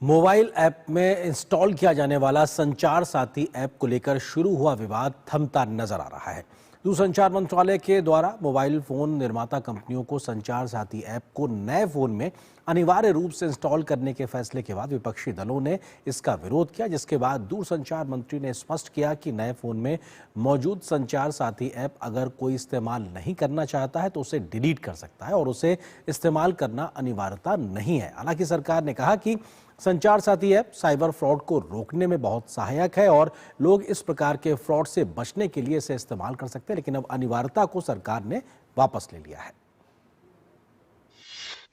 Mobile app में install किया जाने वाला संचार साथी ऐप को लेकर शुरू हुआ विवाद थमता नजर आ रहा है। दूरसंचार मंत्रालय के द्वारा मोबाइल फोन निर्माता कंपनियों को संचार साथी ऐप को नए फोन में अनिवार्य रूप से इंस्टॉल करने के फैसले के बाद विपक्षी दलों ने इसका विरोध किया, जिसके बाद दूरसंचार मंत्री ने स्पष्ट किया कि नए फोन में मौजूद संचार साथी ऐप अगर कोई इस्तेमाल नहीं करना चाहता है तो उसे डिलीट कर सकता है और उसे इस्तेमाल करना अनिवार्यता नहीं है। हालांकि सरकार ने कहा कि संचार साथी ऐप साइबर फ्रॉड को रोकने में बहुत सहायक है और लोग इस प्रकार के फ्रॉड से बचने के लिए इसे इस्तेमाल कर सकते हैं, लेकिन अब अनिवार्यता को सरकार ने वापस ले लिया है।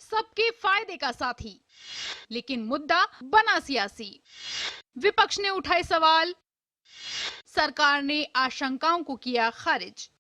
सबके फायदे का साथी, लेकिन मुद्दा बना सियासी। विपक्ष ने उठाए सवाल, सरकार ने आशंकाओं को किया खारिज।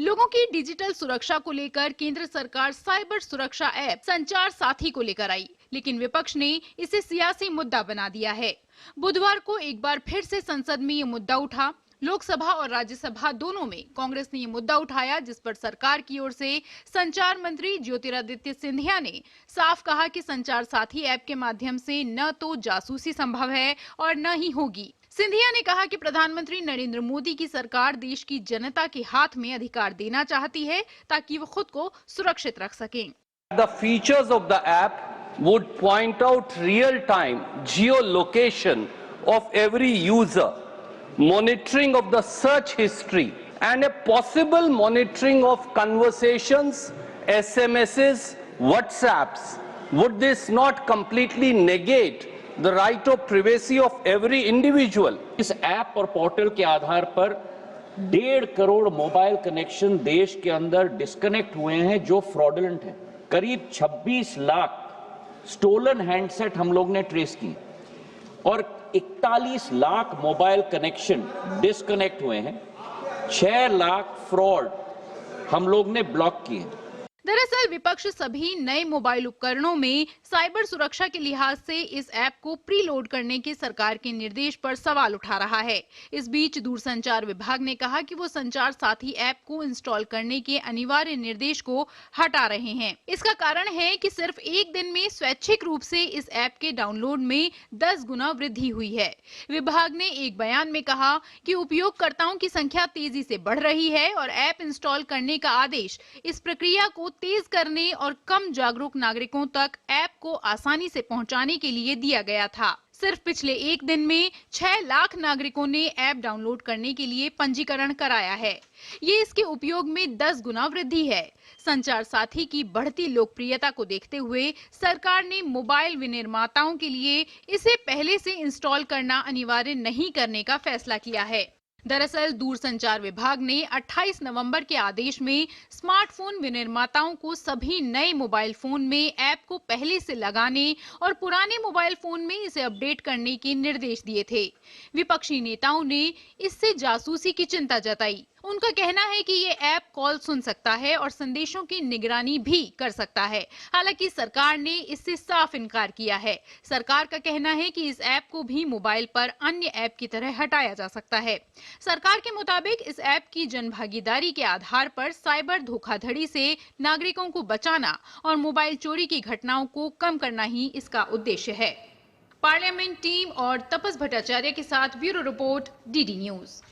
लोगों की डिजिटल सुरक्षा को लेकर केंद्र सरकार साइबर सुरक्षा ऐप संचार साथी को लेकर आई, लेकिन विपक्ष ने इसे सियासी मुद्दा बना दिया है। बुधवार को एक बार फिर से संसद में ये मुद्दा उठा। लोकसभा और राज्यसभा दोनों में कांग्रेस ने ये मुद्दा उठाया, जिस पर सरकार की ओर से संचार मंत्री ज्योतिरादित्य सिंधिया ने साफ कहा कि संचार साथी ऐप के माध्यम से न तो जासूसी संभव है और न ही होगी। सिंधिया ने कहा कि प्रधानमंत्री नरेंद्र मोदी की सरकार देश की जनता के हाथ में अधिकार देना चाहती है ताकि वो खुद को सुरक्षित रख सकें। The features of the app would point out real-time geolocation of every user, monitoring of the search history, and a possible monitoring of conversations, SMSs, WhatsApps. Would this not completely negate the right of privacy of every individual? इस app और portal के आधार पर 1.5 crore mobile connection देश के अंदर disconnect हुए हैं जो फ्रॉडुलेंट हैं। करीब 26 लाख स्टोलन हैंडसेट हम लोग ने ट्रेस किए और 41 लाख मोबाइल कनेक्शन डिस्कनेक्ट हुए हैं। 6 लाख फ्रॉड हम लोग ने ब्लॉक किए। दरअसल विपक्ष सभी नए मोबाइल उपकरणों में साइबर सुरक्षा के लिहाज से इस ऐप को प्री लोड करने के सरकार के निर्देश पर सवाल उठा रहा है। इस बीच दूरसंचार विभाग ने कहा कि वो संचार साथी ऐप को इंस्टॉल करने के अनिवार्य निर्देश को हटा रहे हैं। इसका कारण है कि सिर्फ एक दिन में स्वैच्छिक रूप से इस ऐप के डाउनलोड में 10 गुना वृद्धि हुई है। विभाग ने एक बयान में कहा कि उपयोगकर्ताओं की संख्या तेजी से बढ़ रही है और ऐप इंस्टॉल करने का आदेश इस प्रक्रिया को तेज करने और कम जागरूक नागरिकों तक ऐप को आसानी से पहुंचाने के लिए दिया गया था। सिर्फ पिछले एक दिन में 6 लाख नागरिकों ने ऐप डाउनलोड करने के लिए पंजीकरण कराया है। ये इसके उपयोग में 10 गुना वृद्धि है। संचार साथी की बढ़ती लोकप्रियता को देखते हुए सरकार ने मोबाइल विनिर्माताओं के लिए इसे पहले से इंस्टॉल करना अनिवार्य नहीं करने का फैसला किया है। दरअसल दूरसंचार विभाग ने 28 नवंबर के आदेश में स्मार्टफोन विनिर्माताओं को सभी नए मोबाइल फोन में ऐप को पहले से लगाने और पुराने मोबाइल फोन में इसे अपडेट करने के निर्देश दिए थे। विपक्षी नेताओं ने इससे जासूसी की चिंता जताई। उनका कहना है कि ये ऐप कॉल सुन सकता है और संदेशों की निगरानी भी कर सकता है। हालांकि सरकार ने इससे साफ इनकार किया है। सरकार का कहना है कि इस ऐप को भी मोबाइल पर अन्य ऐप की तरह हटाया जा सकता है। सरकार के मुताबिक इस ऐप की जनभागीदारी के आधार पर साइबर धोखाधड़ी से नागरिकों को बचाना और मोबाइल चोरी की घटनाओं को कम करना ही इसका उद्देश्य है। पार्लियामेंट टीम और तपस भट्टाचार्य के साथ ब्यूरो रिपोर्ट, डीडी न्यूज।